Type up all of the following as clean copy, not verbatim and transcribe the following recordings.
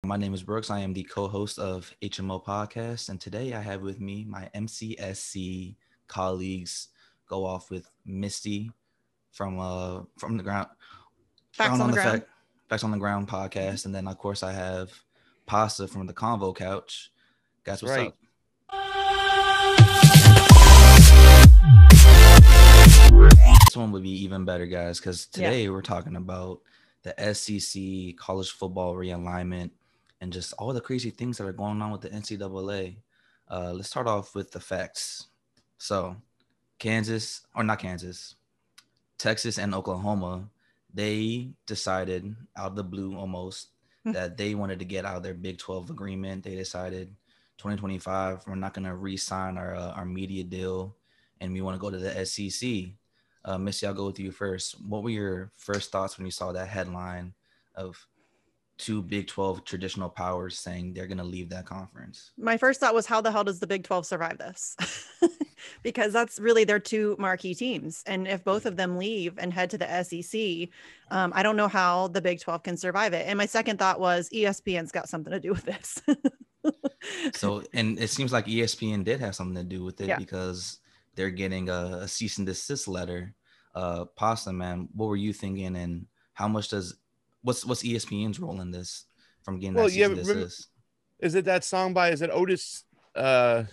My name is Brooks. I am the co-host of HMO Podcast, and today I have with me my MCSC colleagues. Go off with Misty from the ground, Facts ground on on the the ground. fact, Facts on the Ground podcast, and then of course I have Pasta from the Convo Couch. Guys, That's what's right. up? This one would be even better, guys, because today we're talking about the SEC, college football realignment, and just all the crazy things that are going on with the NCAA. Let's start off with the facts. So, Kansas, or not Kansas, Texas and Oklahoma, they decided out of the blue almost that they wanted to get out of their Big 12 agreement. They decided 2025, we're not going to re-sign our media deal, and we want to go to the SEC. Missy, I'll go with you first. What were your first thoughts when you saw that headline of two Big 12 traditional powers saying they're going to leave that conference? My first thought was, how the hell does the Big 12 survive this? Because that's really their two marquee teams. And if both of them leave and head to the SEC, I don't know how the Big 12 can survive it. And my second thought was ESPN's got something to do with this. So, and it seems like ESPN did have something to do with it Yeah. because they're getting a cease and desist letter. Pasta, man, what were you thinking, and how much what's ESPN's role in this from getting Well, that cease yeah. and desist? Is it that song by? Is it Otis? Uh,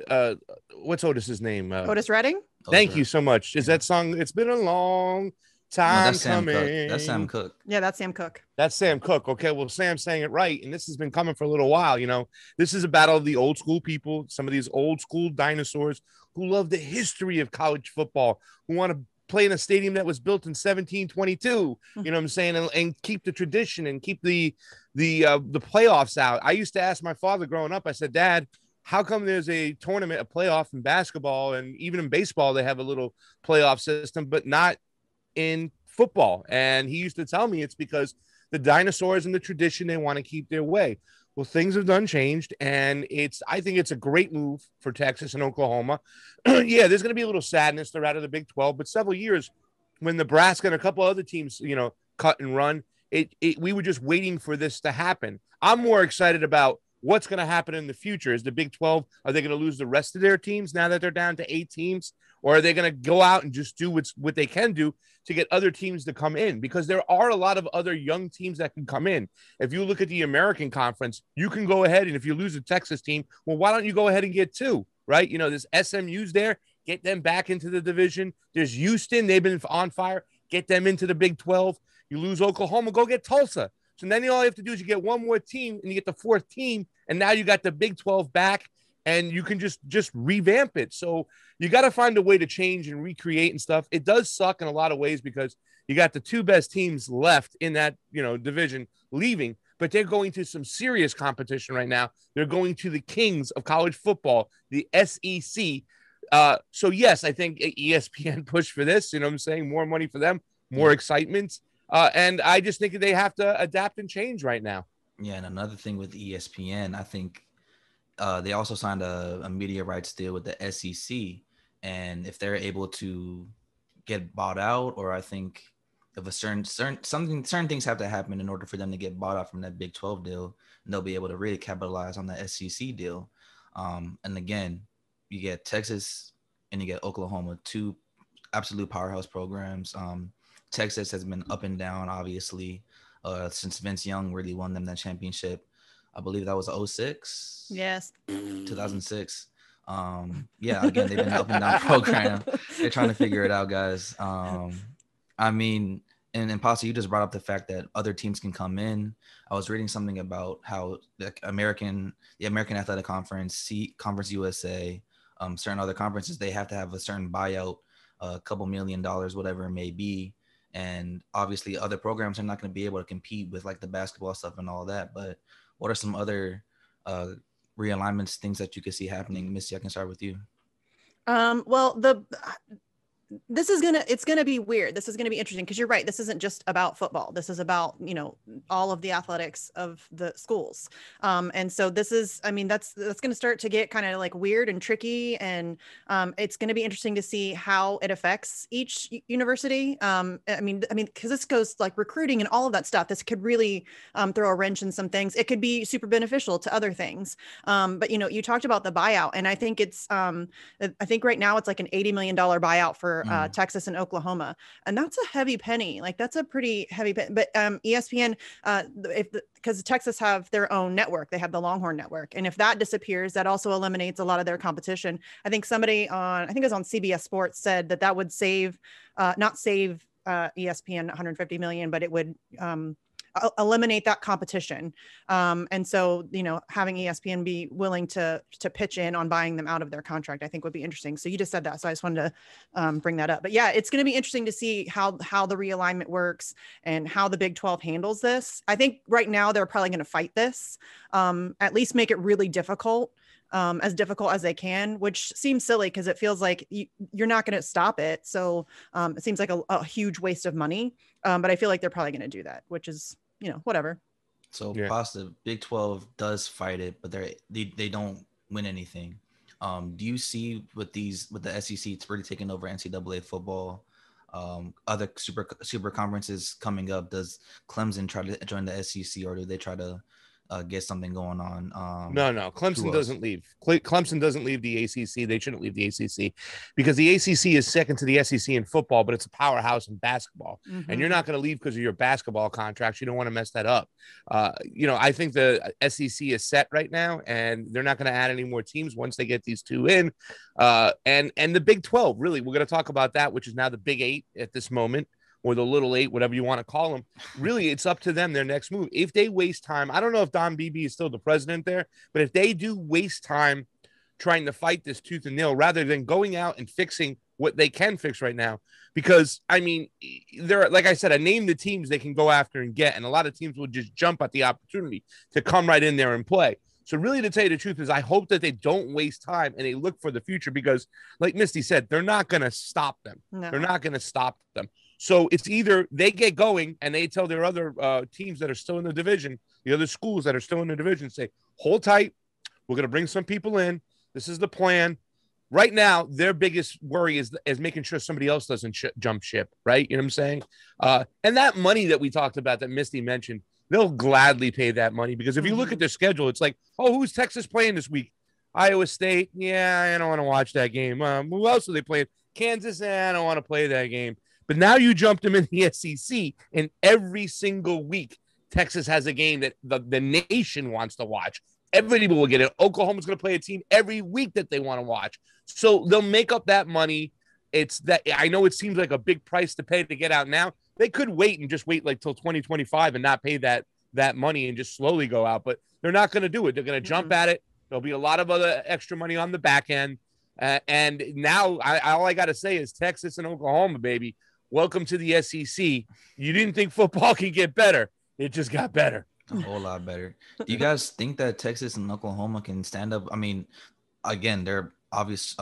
uh, what's Otis's name? Otis Redding? Thank you so much. Is that song? It's been a long No, time that's Sam coming. Cooke. That's Sam Cooke. Yeah, that's Sam Cooke. That's Sam Cooke. Okay, well, Sam's saying it right, and this has been coming for a little while. You know, this is a battle of the old school people, some of these old school dinosaurs who love the history of college football, who want to play in a stadium that was built in 1722. You know what I'm saying, and keep the tradition and keep the playoffs out. I used to ask my father growing up. I said, Dad, how come there's a tournament, a playoff in basketball, and even in baseball they have a little playoff system, but not in football? And he used to tell me it's because the dinosaurs and the tradition, they want to keep their way. Well, things have done changed, and I think it's a great move for Texas and Oklahoma. Yeah, there's going to be a little sadness. They're out of the Big 12, but several years when Nebraska and a couple other teams, cut and run, we were just waiting for this to happen. I'm more excited about what's going to happen in the future. Is the Big 12, are they going to lose the rest of their teams now that they're down to 8 teams? Or are they going to go out and just do what they can do to get other teams to come in? Because there are a lot of other young teams that can come in. If you look at the American Conference, you can go ahead, and if you lose a Texas team, well, why don't you go ahead and get 2, right? There's SMU's there. Get them back into the division. There's Houston. They've been on fire. Get them into the Big 12. You lose Oklahoma, go get Tulsa. So then all you have to do is you get one more team, and you get the 4th team, and now you got the Big 12 back, and you can just revamp it. So you got to find a way to change and recreate and stuff. It does suck in a lot of ways because you got the 2 best teams left in that, division leaving, but they're going to some serious competition right now. They're going to the kings of college football, the SEC. So yes, I think ESPN pushed for this, you know what I'm saying? More money for them, more excitement. And I just think they have to adapt and change right now. Yeah, and another thing with ESPN, I think they also signed a media rights deal with the SEC, and if they're able to get bought out, or I think if certain things have to happen in order for them to get bought out from that Big 12 deal, and they'll be able to really capitalize on the SEC deal. And again, you get Texas and you get Oklahoma, 2 absolute powerhouse programs. Texas has been up and down, obviously, since Vince Young really won them that championship. I believe that was 06. Yes. 2006. Yeah, again, they've been up and down program. They're trying to figure it out, guys. I mean, and Pasta, you just brought up the fact that other teams can come in. I was reading something about how the American Athletic Conference, Conference USA, certain other conferences, they have to have a certain buyout, a couple $1 million, whatever it may be. And obviously other programs are not going to be able to compete with like the basketball stuff and all that. But what are some other realignments, things that you could see happening? Missy, I can start with you. Well, it's gonna be weird. This is gonna be interesting because you're right. This isn't just about football. This is about, all of the athletics of the schools. And so this is, that's gonna start to get kind of like weird and tricky. And it's gonna be interesting to see how it affects each university. Because this goes like recruiting and all of that stuff. This could really throw a wrench in some things. It could be super beneficial to other things. But you talked about the buyout, and I think I think right now it's like an $80 million buyout for Texas and Oklahoma. And that's a heavy penny. Like that's a pretty heavy penny. But ESPN, because Texas have their own network, they have the Longhorn Network. And if that disappears, that also eliminates a lot of their competition. I think somebody I think it was on CBS Sports said that would not save ESPN 150 million, but it would eliminate that competition. And so, having ESPN be willing to pitch in on buying them out of their contract, I think would be interesting. So you just said that. So I just wanted to bring that up. But yeah, it's going to be interesting to see how the realignment works and how the Big 12 handles this. I think right now they're probably going to fight this, at least make it really difficult. As difficult as they can, which seems silly because it feels like you're not going to stop it. So it seems like a huge waste of money. But I feel like they're probably going to do that, which is, whatever. So Pasta, Big 12 does fight it, but they don't win anything. Do you see with the SEC, it's really taking over NCAA football, other super conferences coming up? Does Clemson try to join the SEC, or do they try to get something going on? No. Clemson doesn't leave. Clemson doesn't leave the ACC. They shouldn't leave the ACC because the ACC is second to the SEC in football, but it's a powerhouse in basketball. Mm-hmm. And you're not going to leave because of your basketball contracts. You don't want to mess that up. I think the SEC is set right now, and they're not going to add any more teams once they get these two in. And the Big 12, really, we're going to talk about that, which is now the Big 8 at this moment, or the Little 8, whatever you want to call them. Really, it's up to them, their next move. If they waste time, I don't know if Don Beebe is still the president there, but if they do waste time trying to fight this tooth and nail rather than going out and fixing what they can fix right now, because, there, like I said, I named the teams they can go after and get, and a lot of teams will just jump at the opportunity to come right in there and play. So really, to tell you the truth is I hope that they don't waste time and they look for the future because, like Misty said, they're not going to stop them. No. They're not going to stop them. So it's either they get going and they tell their other teams that are still in the division, the other schools that are still in the division, say, hold tight. We're going to bring some people in. This is the plan. Right now, their biggest worry is making sure somebody else doesn't jump ship, right? You know what I'm saying? And that money that we talked about that Misty mentioned, they'll gladly pay that money because if you look at their schedule, it's like, oh, who's Texas playing this week? Iowa State. Yeah, I don't want to watch that game. Who else are they playing? Kansas. I don't want to play that game. But now you jumped them in the SEC, and every single week, Texas has a game that the nation wants to watch. Everybody will get it. Oklahoma's going to play a team every week that they want to watch. So they'll make up that money. It's that I know it seems like a big price to pay to get out now. They could wait like till 2025 and not pay that money and just slowly go out. But they're not going to do it. They're going to jump at it. There'll be a lot of other extra money on the back end. And now all I got to say is Texas and Oklahoma, baby. Welcome to the SEC. You didn't think football could get better. It just got better. A whole lot better. Do you guys think that Texas and Oklahoma can stand up? Again, they're obvious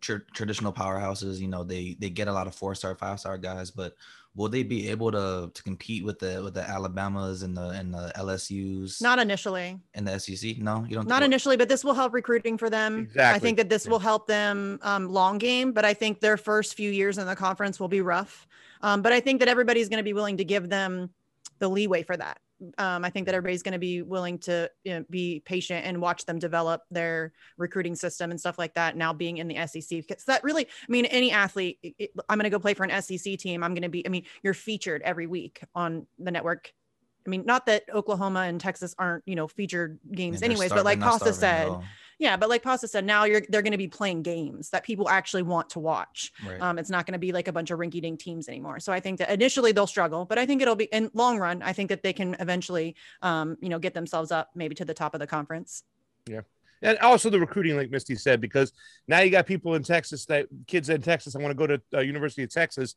traditional powerhouses. They get a lot of 4-star, 5-star guys, but will they be able to compete with the Alabamas and the LSUs? Not initially. In the SEC? No, you don't. Not initially, but this will help recruiting for them. Exactly. I think that this will help them long game, but I think their first few years in the conference will be rough. But I think that everybody's going to be willing to give them the leeway for that. I think that everybody's going to be willing to be patient and watch them develop their recruiting system and stuff like that. Now being in the SEC, because that really, any athlete, I'm going to go play for an SEC team. I'm going to be, you're featured every week on the network. Not that Oklahoma and Texas aren't, featured games anyways, but like Pasta said, now they're going to be playing games that people actually want to watch. Right. It's not going to be like a bunch of rinky-dink teams anymore. So I think that initially they'll struggle, but I think it'll be in long run. I think that they can eventually, get themselves up maybe to the top of the conference. Yeah. And also the recruiting, like Misty said, because now you got people in Texas, kids in Texas, I want to go to University of Texas.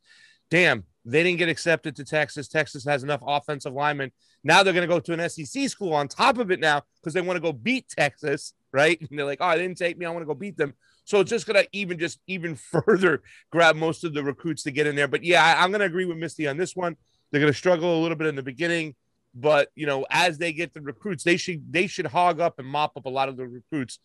Damn, they didn't get accepted to Texas. Texas has enough offensive linemen. Now they're going to go to an SEC school on top of it now because they want to go beat Texas, right? And they're like, oh, they didn't take me. I want to go beat them. So it's just going to even further grab most of the recruits to get in there. But yeah, I'm going to agree with Misty on this one. They're going to struggle a little bit in the beginning, but as they get the recruits, they should hog up and mop up a lot of the recruits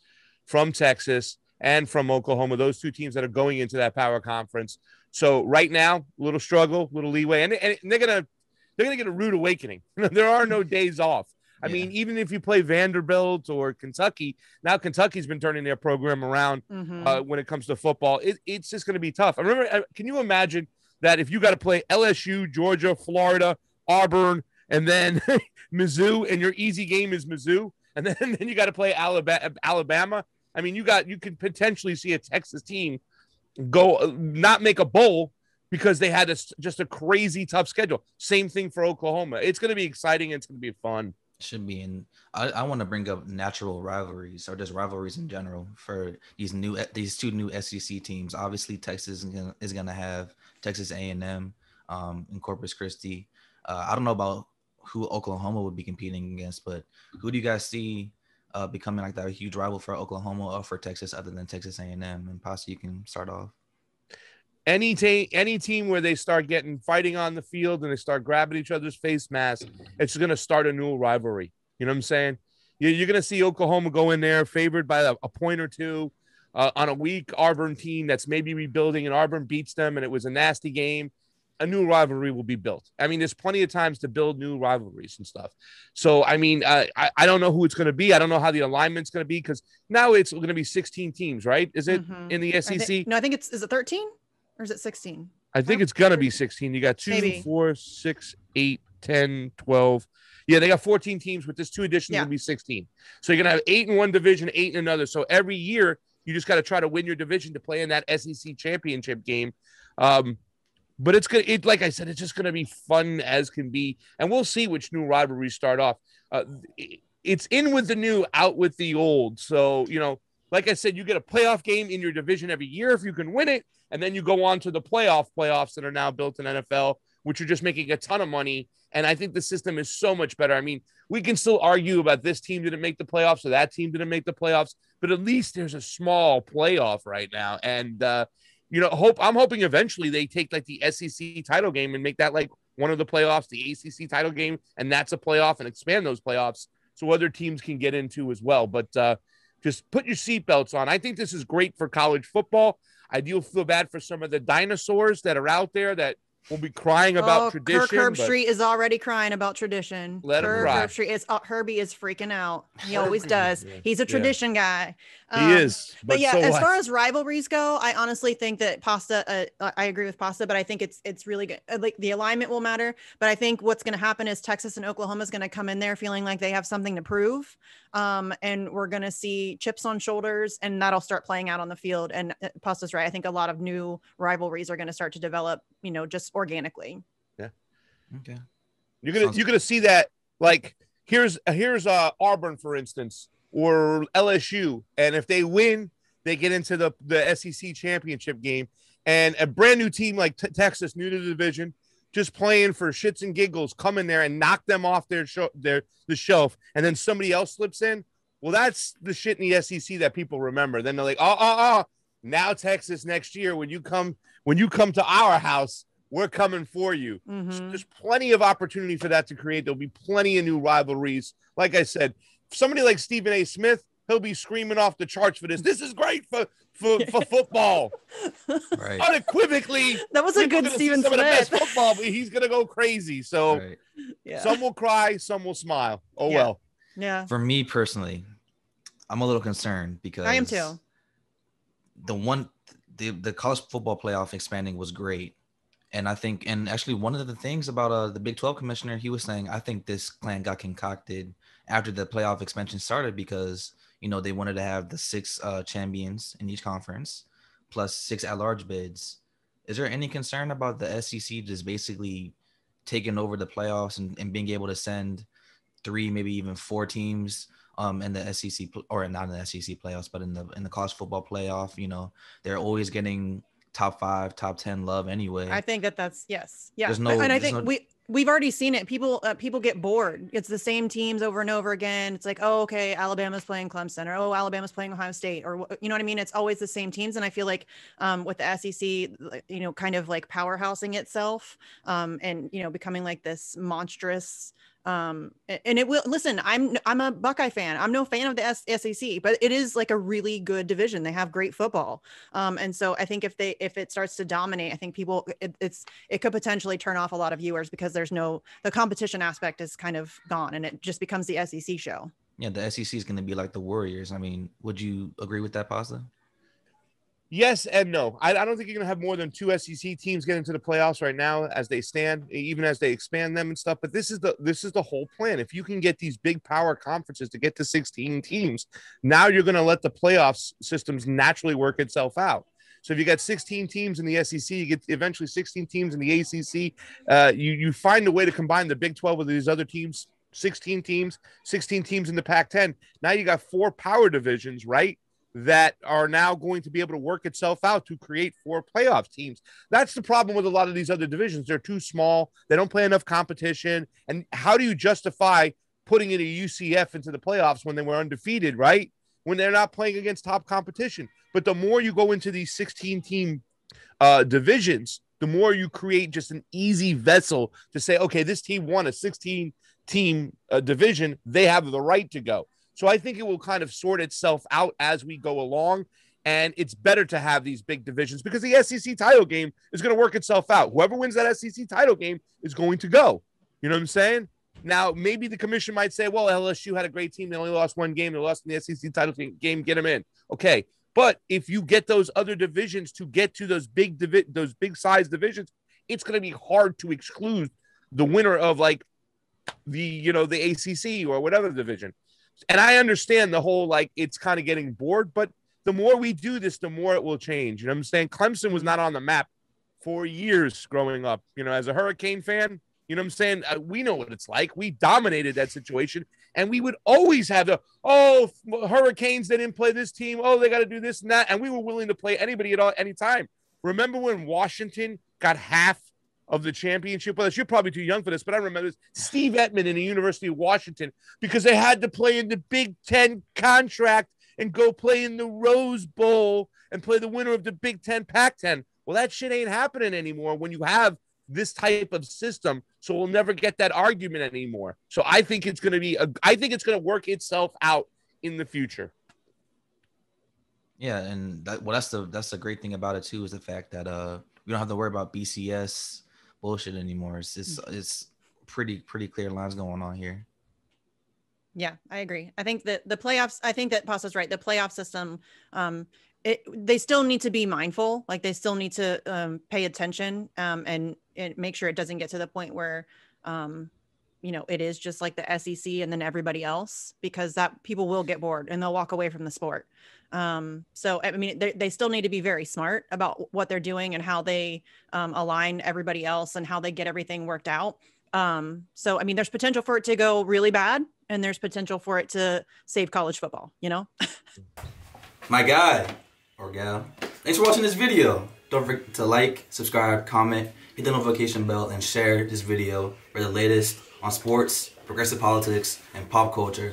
from Texas and from Oklahoma, those two teams that are going into that power conference. So right now, a little struggle, a little leeway, and they're gonna get a rude awakening. There are no days off. I mean, even if you play Vanderbilt or Kentucky, now Kentucky's been turning their program around when it comes to football. It's just going to be tough. I remember, can you imagine that if you got to play LSU, Georgia, Florida, Auburn, and then Mizzou, and your easy game is Mizzou, and then you got to play Alabama. I mean, you could potentially see a Texas team go not make a bowl because they had just a crazy tough schedule. Same thing for Oklahoma. It's going to be exciting. It's going to be fun. Should be. And I want to bring up natural rivalries or just rivalries in general for these two new SEC teams. Obviously, Texas is gonna have Texas A&M in Corpus Christi. I don't know about who Oklahoma would be competing against, but who do you guys see becoming like that a huge rival for Oklahoma or for Texas other than Texas A&M? And Pasta, you can start off. Any team where they start fighting on the field and they start grabbing each other's face masks, it's going to start a new rivalry. You know what I'm saying? You're going to see Oklahoma go in there favored by a point or two on a weak Auburn team that's maybe rebuilding, and Auburn beats them, and it was a nasty game. A new rivalry will be built. I mean, there's plenty of times to build new rivalries and stuff. So, I mean, I don't know who it's going to be. I don't know how the alignment's going to be because now it's going to be 16 teams, right? Is it in the SEC? I think is it 13? Or is it 16? I think it's going to be 16. You got 2, 4, 6, 8, 10, 12. Yeah, they got 14 teams. With this 2 additions, it'll be 16. So you're going to have 8 in one division, 8 in another. So every year, you just got to try to win your division to play in that SEC championship game. But like I said, it's just going to be fun as can be. And we'll see which new rivalries start off. It's in with the new, out with the old. So, like I said, you get a playoff game in your division every year if you can win it. And then you go on to the playoffs that are now built in NFL, which are just making a ton of money. And I think the system is so much better. I mean, we can still argue about this team didn't make the playoffs or that team didn't make the playoffs, but at least there's a small playoff right now. And, I'm hoping eventually they take like the SEC title game and make that like one of the playoffs, the ACC title game, and that's a playoff, and expand those playoffs so other teams can get into as well. But just put your seatbelts on. I think this is great for college football. I do feel bad for some of the dinosaurs that are out there that will be crying about tradition. Kirk Herbstreit is already crying about tradition. Let him cry. Herbie is freaking out. He always does. He's a tradition guy. He is. But yeah, as far as rivalries go, I honestly think that Pasta, I agree with Pasta, but I think it's really good. Like the alignment will matter. But I think what's going to happen is Texas and Oklahoma is going to come in there feeling like they have something to prove. And we're going to see chips on shoulders, and that'll start playing out on the field. And Pasta's right. I think a lot of new rivalries are going to start to develop, just organically. Yeah. Okay. You're gonna see that. Like here's Auburn, for instance, or LSU, and if they win, they get into the SEC championship game, and a brand new team like Texas, new to the division, just playing for shits and giggles, come in there and knock them off the shelf, and then somebody else slips in. Well, that's the shit in the SEC that people remember. Then they're like, now Texas next year, when you come to our house, we're coming for you. Mm-hmm. So there's plenty of opportunity for that to create. There'll be plenty of new rivalries. Like I said, somebody like Stephen A. Smith, he'll be screaming off the charts for this. This is great for football. Right. Unequivocally, that was a good Stephen Smith. Some of the best football, but he's gonna go crazy. So some will cry, some will smile. Oh well. Yeah. For me personally, I'm a little concerned because I am too. The college football playoff expanding was great. And I think, and actually one of the things about the Big 12 commissioner, he was saying, I think this plan got concocted after the playoff expansion started because, they wanted to have the 6 champions in each conference plus 6 at-large bids. Is there any concern about the SEC just basically taking over the playoffs and being able to send 3, maybe even 4 teams in the SEC, or not in the SEC playoffs, but in the college football playoff? They're always getting top 5, top 10 love anyway. I think that's yes. Yeah. There's no, and I think we've already seen it. People get bored. It's the same teams over and over again. It's like, oh, okay, Alabama's playing Clemson, or oh, Alabama's playing Ohio State, or you know what I mean? It's always the same teams. And I feel like with the SEC, you know, kind of like powerhousing itself, and you know, becoming like this monstrous. And it will, listen, I'm a Buckeye fan. I'm no fan of the SEC, but it is like a really good division. They have great football. And so I think if it starts to dominate, I think it could potentially turn off a lot of viewers, because the competition aspect is kind of gone, and it just becomes the SEC show. Yeah, the SEC is going to be like the Warriors. I mean, would you agree with that, Pasta? Yes and no. I don't think you're going to have more than 2 SEC teams get into the playoffs right now as they stand, even as they expand them and stuff. But this is the whole plan. If you can get these big power conferences to get to 16 teams, now you're going to let the playoffs systems naturally work itself out. So if you got 16 teams in the SEC, you get eventually 16 teams in the ACC. You find a way to combine the Big 12 with these other teams, 16 teams in the Pac-10. Now you got 4 power divisions, right, that are now going to be able to work itself out to create 4 playoff teams. That's the problem with a lot of these other divisions. They're too small. They don't play enough competition. And how do you justify putting in a UCF into the playoffs when they were undefeated, right? When they're not playing against top competition. But the more you go into these 16-team divisions, the more you create just an easy vessel to say, okay, this team won a 16-team division. They have the right to go. So I think it will kind of sort itself out as we go along. And it's better to have these big divisions, because the SEC title game is going to work itself out. Whoever wins that SEC title game is going to go. You know what I'm saying? Now, maybe the commission might say, well, LSU had a great team. They only lost 1 game. They lost in the SEC title game. Get them in. Okay. But if you get those other divisions to get to those big size divisions, it's going to be hard to exclude the winner of like the ACC or whatever division. And I understand the whole, like, it's kind of getting bored, but the more we do this, the more it will change. You know what I'm saying? Clemson was not on the map for years growing up. You know, as a Hurricane fan, you know what I'm saying? We know what it's like. We dominated that situation, and we would always have Hurricanes, they didn't play this team. Oh, they got to do this and that. And we were willing to play anybody at all, anytime. Remember when Washington got half of the championship with us? You're probably too young for this, but I remember this. Steve Ettman in the University of Washington, because they had to play in the Big Ten contract and go play in the Rose Bowl and play the winner of the Big Ten Pac-10. Well, that shit ain't happening anymore when you have this type of system. So we'll never get that argument anymore. So I think it's going to work itself out in the future. Yeah, and that's the great thing about it too, is the fact that we don't have to worry about BCS bullshit anymore. It's pretty clear lines going on here. Yeah, I agree. I think that the playoffs, I think that Pasta's right. The playoff system, they still need to be mindful. Like, they still need to pay attention and make sure it doesn't get to the point where, it is just like the SEC and then everybody else, because that people will get bored and they'll walk away from the sport. So, I mean, they still need to be very smart about what they're doing and how they align everybody else and how they get everything worked out. So, I mean, there's potential for it to go really bad, and there's potential for it to save college football, you know? My guy or gal, thanks for watching this video. Don't forget to like, subscribe, comment, hit the notification bell, and share this video for the latest on sports, progressive politics, and pop culture.